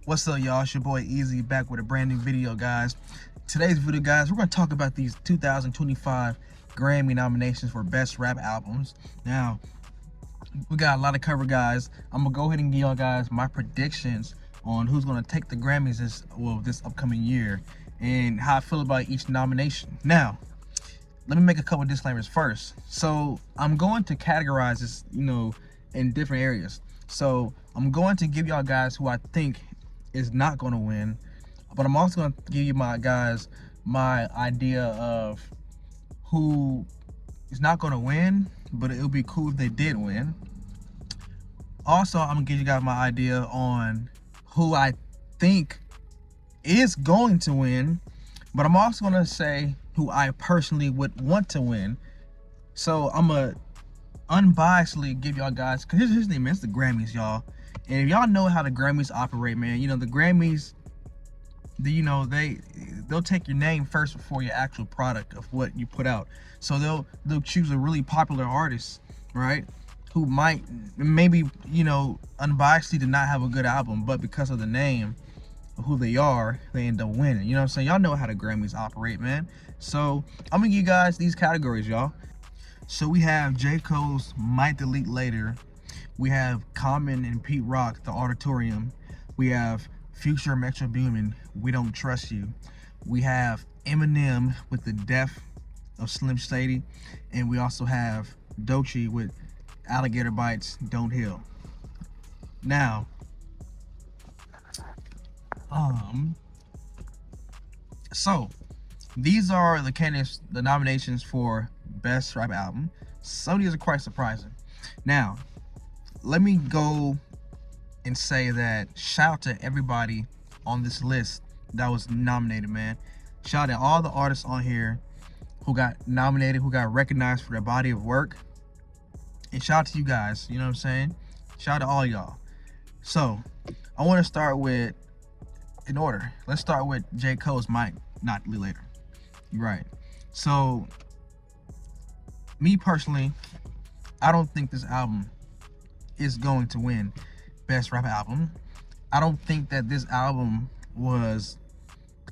What's up, y'all? It's your boy Easy back with a brand new video, guys. Today's video, guys, we're going to talk about these 2025 Grammy nominations for Best Rap Albums. Now, we got a lot of cover, guys. I'm going to go ahead and give y'all guys my predictions on who's going to take the Grammys this upcoming year and how I feel about each nomination. Now, let me make a couple disclaimers first. So, I'm going to categorize this, in different areas. So, I'm going to give y'all guys who I think is not going to win, but I'm also going to give you my idea of who is not going to win, but it would be cool if they did win. Also, I'm going to give you guys my idea on who I think is going to win, but I'm also going to say who I personally would want to win. So I'm going to unbiasedly give y'all guys, because here's the name, it's the Grammys, y'all. And if y'all know how the Grammys operate, man, the Grammys, they'll take your name first before your actual product of what you put out. So they'll choose a really popular artist, right, who might maybe unbiasedly did not have a good album, but because of the name of who they are, they end up winning. You know what I'm saying? Y'all know how the Grammys operate, man. So I'm gonna give you guys these categories, y'all. So we have J. Cole's Might Delete Later. We have Common and Pete Rock, The Auditorium. We have Future Metro Boomin, We Don't Trust You. We have Eminem with The Death of Slim Shady. And we also have Doechii with Alligator Bites, Don't Heal. Now, so these are the candidates, the nominations for Best Rap Album. Some of these are quite surprising. Now, let me go and say that shout out to everybody on this list that was nominated, man. Shout out to all the artists on here who got nominated, who got recognized for their body of work. And shout out to you guys, you know what I'm saying? Shout out to all y'all. So, I want to start with, in order, let's start with J. Cole's Might Not Delete Later. You're right. So, me personally, I don't think this album is going to win Best Rap Album. I don't think that this album was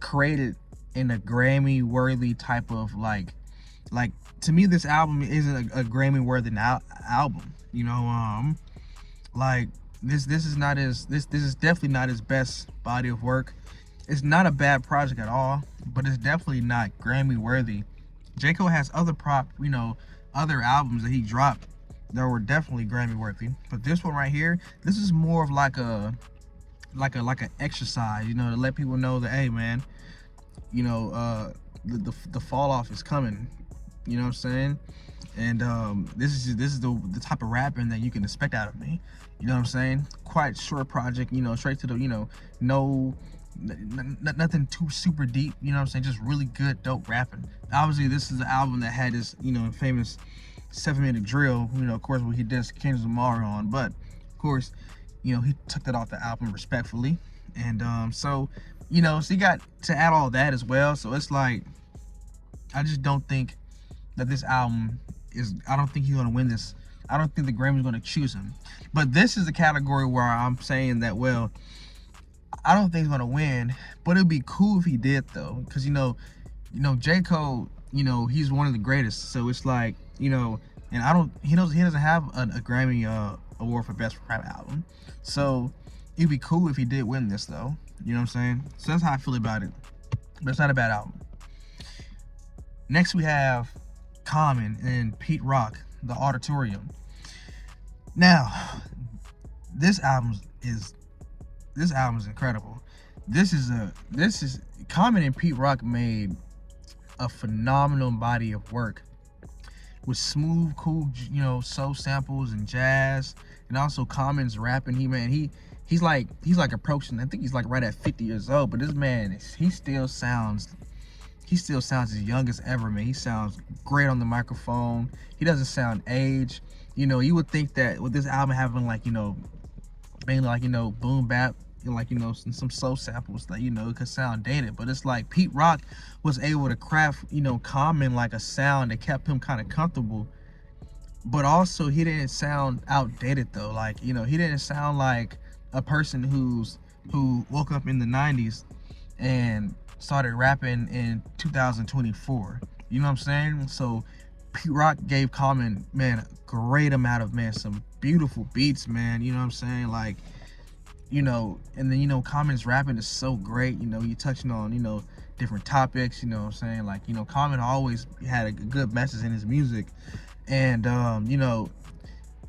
created in a Grammy worthy type of like to me this album isn't a Grammy worthy album. Like this is not this is definitely not his best body of work. It's not a bad project at all, but it's definitely not Grammy worthy. J. Cole has other other albums that he dropped that were definitely Grammy worthy, but this one right here, this is more of like an exercise, to let people know that, hey man, the fall off is coming. You know what I'm saying? And this is the type of rapping that you can expect out of me. You know what I'm saying? Quite short project, straight to the, nothing too super deep. You know what I'm saying? Just really good, dope rapping. Obviously, this is an album that had this, famous 7-minute drill. Of course, what he did Kendrick Lamar on, but of course, he took that off the album respectfully. And so you got to add all that as well. So it's like, I just don't think that this album is, I don't think he's going to win this. I don't think the Grammy's going to choose him. But this is the category where I'm saying that, well, I don't think he's going to win, but it'd be cool if he did, though. Because, J. Cole, he's one of the greatest. So it's like, and he doesn't have a Grammy award for Best Rap Album. So it'd be cool if he did win this, though. You know what I'm saying? So that's how I feel about it. But it's not a bad album. Next we have Common and Pete Rock, The Auditorium. Now, this album is incredible. This is Common and Pete Rock made a phenomenal body of work with smooth, cool, soul samples and jazz, and also Common's rapping. He's like approaching, I think he's like right at 50 years old, but this man, he still sounds as young as ever, man. He sounds great on the microphone. He doesn't sound aged. You would think that with this album having mainly boom bap, some soul samples that could sound dated, but it's like Pete Rock was able to craft Common like a sound that kept him kind of comfortable, but also he didn't sound outdated though. He didn't sound like a person who's who woke up in the 90s and started rapping in 2024. You know what I'm saying? So Pete Rock gave Common, man, a great amount of, man, some beautiful beats, man. You know what I'm saying? Like, you know, and then, you know, Common's rapping is so great. You know, he touching on, you know, different topics, you know what I'm saying? Like, you know, Common always had a good message in his music. And, you know,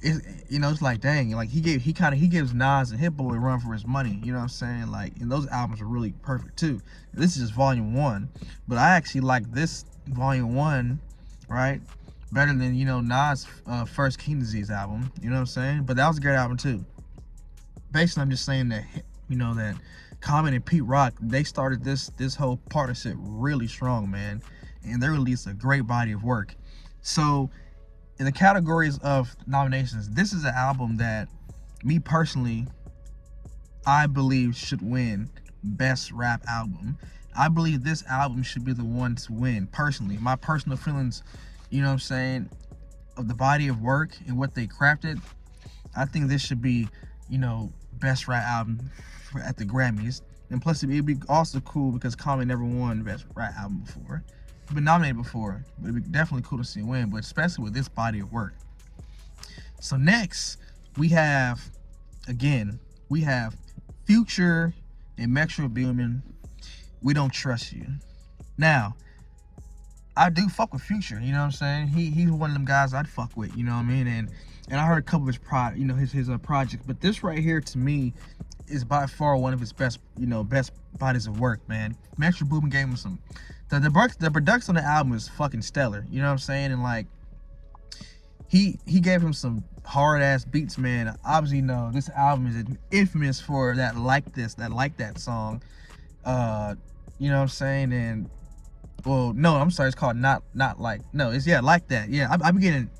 it's like, dang, like he gives Nas and Hit Boy a run for his money. You know what I'm saying? Like, and those albums are really perfect too. This is just volume 1, but I actually like this volume 1, right, better than, you know, Nas' first King Disease album. You know what I'm saying? But that was a great album too. Basically, I'm just saying that, you know, that Common and Pete Rock, they started this whole partnership really strong, man, and they released a great body of work. So in the categories of nominations, this is an album that me personally, I believe should win Best Rap Album. I believe this album should be the one to win, personally. My personal feelings, you know what I'm saying, of the body of work and what they crafted, I think this should be, you know, Best Rap Album at the Grammys. And plus, it'd be also cool because Common never won Best Rap Album before. He's been nominated before, but it'd be definitely cool to see him win, but especially with this body of work. So next, we have Future and Metro Boomin, We Don't Trust You. Now, I do fuck with Future, you know what I'm saying? He's one of them guys I'd fuck with, you know what I mean? And I heard a couple of his projects, but this right here to me is by far one of his best bodies of work, man. Metro Boomin gave him some. The production on the album is fucking stellar, you know what I'm saying? And like, he gave him some hard ass beats, man. Obviously, no, this album is infamous for that Like That song. You know what I'm saying? And well, no, I'm sorry, it's called Not Like. No, it's Like That. Yeah, I be getting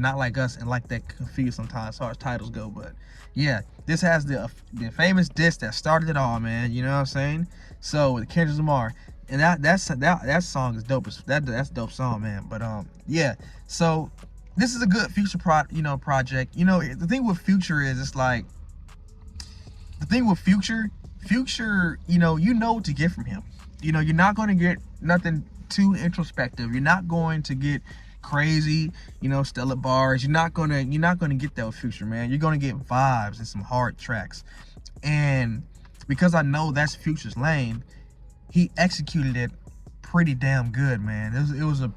Not Like Us and Like That confused sometimes as far as titles go, but yeah, this has the famous diss that started it all, man. You know what I'm saying? So with Kendrick Lamar, and that song is dope. That's a dope song, man. But yeah. So this is a good Future project. You know, the thing with Future is, it's like, the thing with Future, you know what to get from him. You know, you're not going to get nothing too introspective. You're not going to get crazy, you know, stellar bars. You're not gonna get that with Future, man. You're gonna get vibes and some hard tracks. And because I know that's Future's lane, he executed it pretty damn good, man. It was a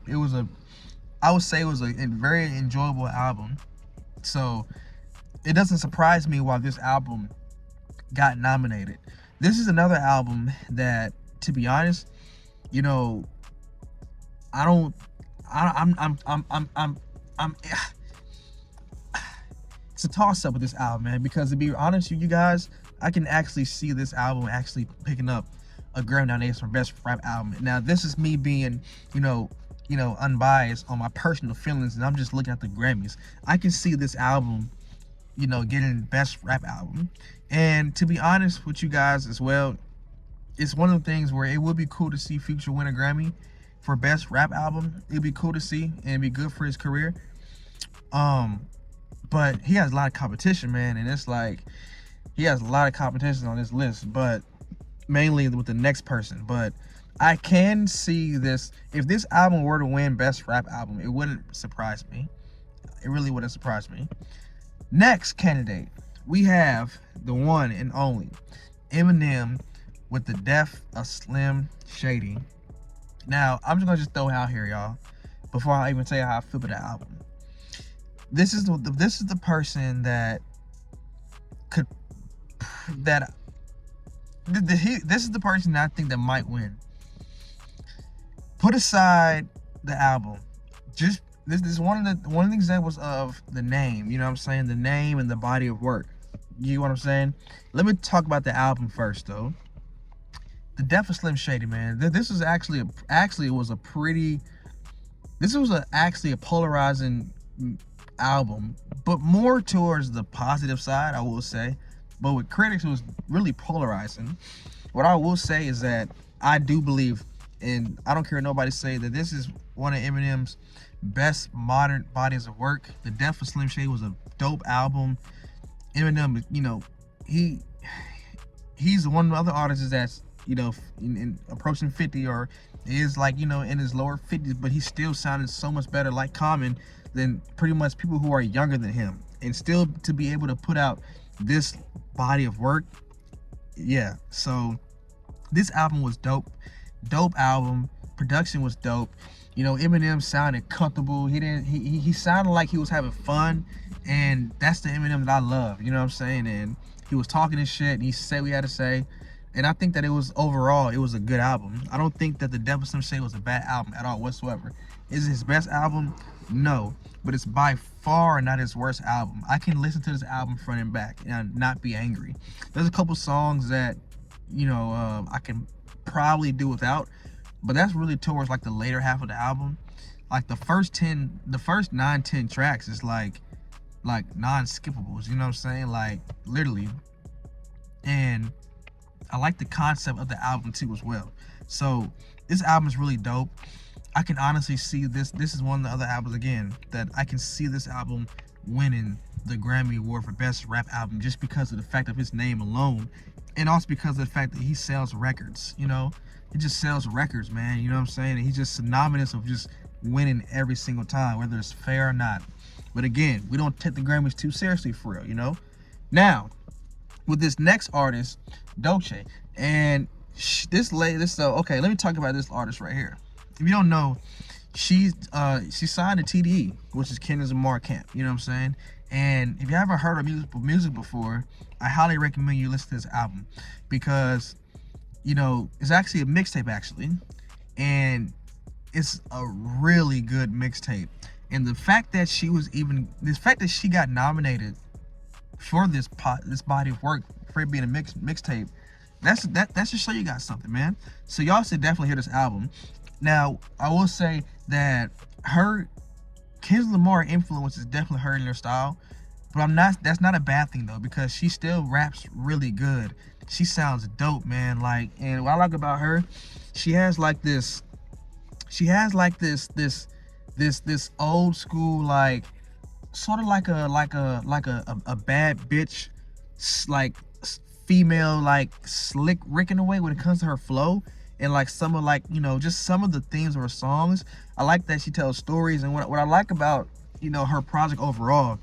I would say it was a very enjoyable album. So it doesn't surprise me why this album got nominated. This is another album that, to be honest, you know, it's a toss up with this album, man, because to be honest with you guys, I can actually see this album actually picking up a Grammy nomination for Best Rap Album. Now, this is me being, you know, unbiased on my personal feelings, and I'm just looking at the Grammys. I can see this album, you know, getting Best Rap Album. And to be honest with you guys as well, it's one of the things where it would be cool to see Future win a Grammy for Best Rap Album. It'd be cool to see, and it'd be good for his career. But he has a lot of competition, man, and it's like, he has a lot of competition on this list, but mainly with the next person. But I can see this, if this album were to win Best Rap Album, it wouldn't surprise me. It really wouldn't surprise me. Next candidate, we have the one and only Eminem with the Death of Slim Shady. Now, I'm just gonna throw it out here, y'all, before I even tell you how I feel about the album. This is the person that could this is the person that I think that might win. Put aside the album, just this is one of the examples of the name. You know what I'm saying? The name and the body of work. You know what I'm saying? Let me talk about the album first, though. The Death of Slim Shady, man. This was actually a polarizing album, but more towards the positive side, I will say. But with critics, it was really polarizing. What I will say is that I do believe, and I don't care what nobody say, that this is one of Eminem's best modern bodies of work. The Death of Slim Shady was a dope album. Eminem, you know, he he's one of the other artists that's, you know, in approaching 50, or is like, you know, in his lower 50s, but he still sounded so much better like Common than pretty much people who are younger than him, and still to be able to put out this body of work. Yeah, so this album was dope album. Production was dope. You know, Eminem sounded comfortable. He sounded like he was having fun, and that's the Eminem that I love, you know what I'm saying? And he was talking his shit, and he said what he had to say, and I think that it was a good album. I don't think that The Devil Some Shade was a bad album at all whatsoever. Is it his best album? No, but it's by far not his worst album. I can listen to this album front and back and not be angry. There's a couple songs that, you know, I can probably do without, but that's really towards like the later half of the album. Like the first 9, 10 tracks is like non-skippables, you know what I'm saying? Like literally. And I like the concept of the album too as well. So this album is really dope. I can honestly see this is one of the other albums again that I can see this album winning the Grammy Award for Best Rap Album, just because of the fact of his name alone, and also because of the fact that he sells records. You know, he just sells records, man. You know what I'm saying? And he's just synonymous of just winning every single time, whether it's fair or not. But again, we don't take the Grammys too seriously for real, you know? Now, with this next artist, Dolce, and okay, let me talk about this artist right here. If you don't know, she signed to TDE, which is Kendrick Lamar camp, you know what I'm saying? And if you haven't heard her music before, I highly recommend you listen to this album, because, you know, it's actually a mixtape actually, and it's a really good mixtape. And the fact that she got nominated for this body of work, for it being a mixtape, that should show you got something, man. So y'all should definitely hear this album. Now, I will say that Kendrick Lamar influence is definitely hurting her style, but that's not a bad thing though, because she still raps really good. She sounds dope, man. Like, and what I like about her, she has this old school, like sort of like a bad bitch, like female, like Slick Rick in a way when it comes to her flow. And like some of, like, you know, just some of the themes of her songs. I like that she tells stories. And what I like about, you know, her project overall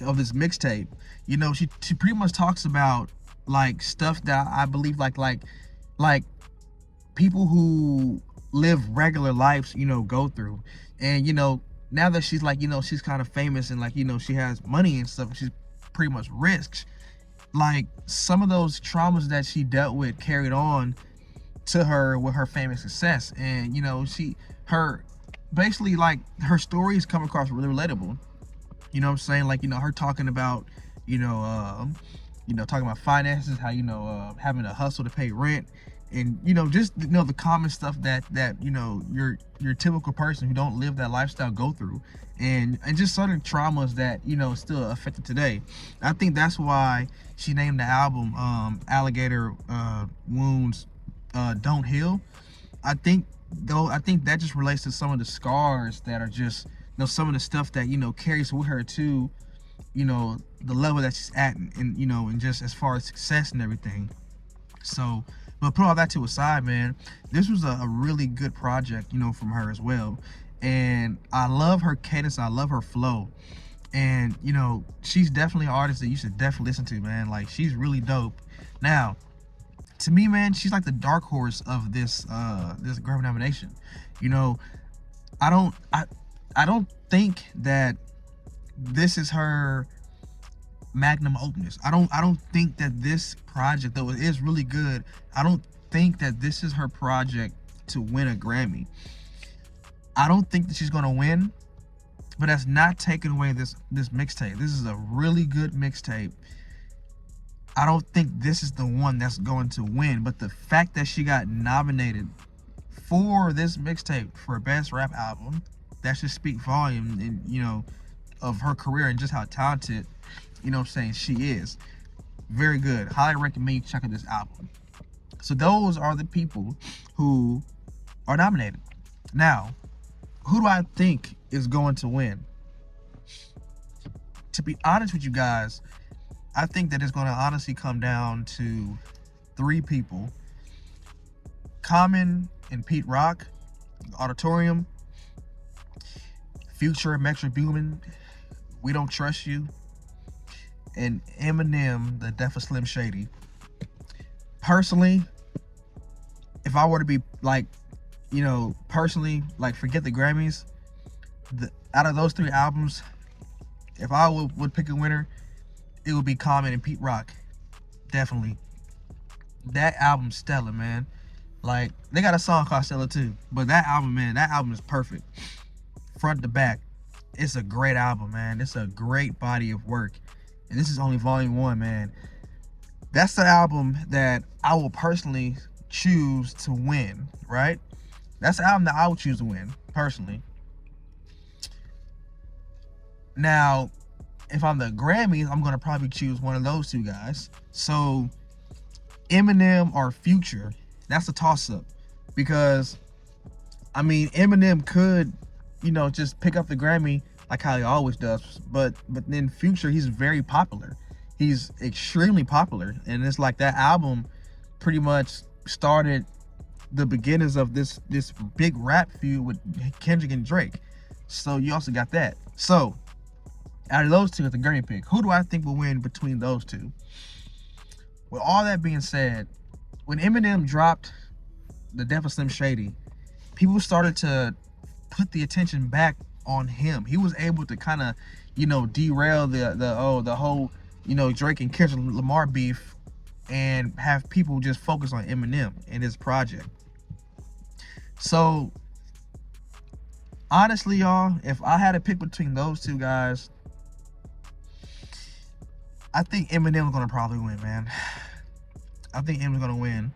of this mixtape, you know, she pretty much talks about like stuff that I believe like people who live regular lives, you know, go through. And, you know, now that she's like, you know, she's kind of famous and like, you know, she has money and stuff, she's pretty much rich. Like some of those traumas that she dealt with carried on to her with her famous success. And, you know, basically like her stories come across really relatable. You know what I'm saying? Like, you know, her talking about, talking about finances, how, you know, having to hustle to pay rent, and, you know, just, you know, the common stuff that you know, your typical person who don't live that lifestyle go through, and just certain traumas that, you know, still affected today. I think that's why she named the album Alligator Wounds Don't Heal. I think that just relates to some of the scars that are just, you know, some of the stuff that, you know, carries with her to, you know, the level that she's at, and you know, and just as far as success and everything. So, but put all that to a side, man, this was a really good project, you know, from her as well. And I love her cadence, I love her flow. And, you know, she's definitely an artist that you should definitely listen to, man. Like, she's really dope. Now, to me, man, she's like the dark horse of this Grammy nomination. You know, I don't think that this is her magnum opus. I don't think that this project, though it is really good, I don't think that this is her project to win a Grammy. I don't think that she's gonna win, but that's not taking away this mixtape. This is a really good mixtape. I don't think this is the one that's going to win, but the fact that she got nominated for this mixtape for Best Rap Album, that should speak volume, and, you know, of her career and just how talented, you know what I'm saying, she is. Very good. Highly recommend you check out this album. So those are the people who are nominated. Now, who do I think is going to win? To be honest with you guys, I think that it's going to honestly come down to three people: Common and Pete Rock, Auditorium, Future, Metro Boomin, We Don't Trust You, and Eminem, The Death of Slim Shady. Personally, if I were to be like, personally, like, forget the Grammys, out of those three albums, if I would pick a winner, it would be Common and Pete Rock. Definitely. That album's stellar, man. Like, they got a song called Stellar too, but that album is perfect. Front to back. It's a great album, man. It's a great body of work. And this is only volume 1, man. That's the album that I will personally choose to win, right? That's the album that I would choose to win, personally. Now, if I'm the Grammys, I'm going to probably choose one of those two guys. So, Eminem or Future, that's a toss-up. Because, I mean, Eminem could, just pick up the Grammy like how he always does. But then Future, he's very popular. He's extremely popular. And it's like that album pretty much started the beginnings of this big rap feud with Kendrick and Drake. So you also got that. So, out of those two, it's the Grammy pick. Who do I think will win between those two? With all that being said, when Eminem dropped The Death of Slim Shady, people started to put the attention back on him. He was able to kind of, derail the whole, Drake and Kendrick Lamar beef and have people just focus on Eminem and his project. So, honestly, y'all, if I had to pick between those two guys, I think Eminem's gonna probably win, man. I think Eminem's gonna win.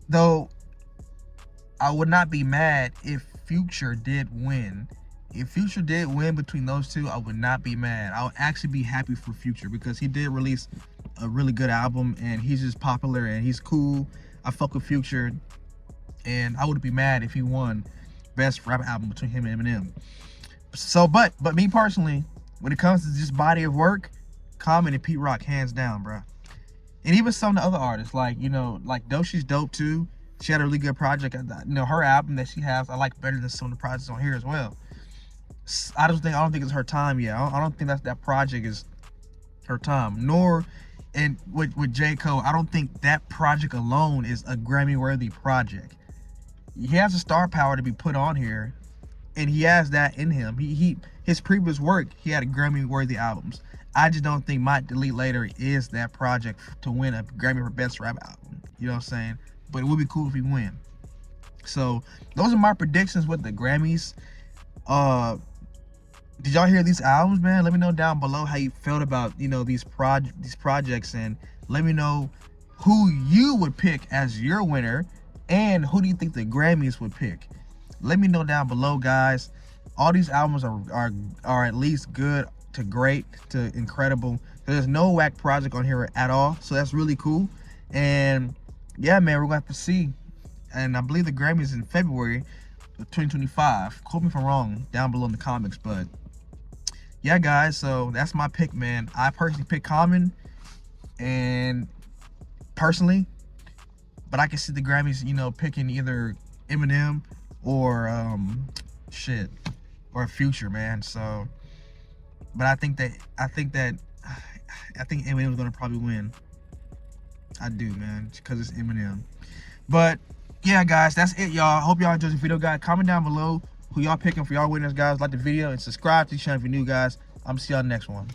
Though, I would not be mad if Future did win. If Future did win between those two, I would not be mad. I would actually be happy for Future because he did release a really good album and he's just popular and he's cool. I fuck with Future, and I would be mad if he won best rap album between him and Eminem. So, but me personally, when it comes to just body of work, Common and Pete Rock, hands down, bro. And even some of the other artists, like Doshi's dope too. She had a really good project. Her album that she has, I like better than some of the projects on here as well. I don't think it's her time yet. I don't think that project is her time. Nor, and with J. Cole, I don't think that project alone is a Grammy-worthy project. He has the star power to be put on here, and he has that in him. His previous work, he had Grammy-worthy albums. I just don't think Might Delete Later is that project to win a Grammy for Best Rap Album. You know what I'm saying? But it would be cool if he win. So those are my predictions with the Grammys. Did y'all hear these albums, man? Let me know down below how you felt about these projects, and let me know who you would pick as your winner, and who do you think the Grammys would pick. Let me know down below, guys. All these albums are at least good to great to incredible. There's no whack project on here at all, so that's really cool. And yeah, man, we're gonna have to see. And I believe the Grammys in February of 2025. Quote me if I'm wrong down below in the comments. But yeah, guys, so that's my pick, man. I personally pick Common, and personally, but I can see the Grammys, picking either Eminem or or Future, man. So, but I think Eminem's gonna probably win. I do, man, because it's Eminem. But yeah, guys, that's it, y'all. Hope y'all enjoyed the video, guys. Comment down below who y'all picking for y'all winners, guys. Like the video and subscribe to the channel if you're new, guys. I'm gonna see y'all next one.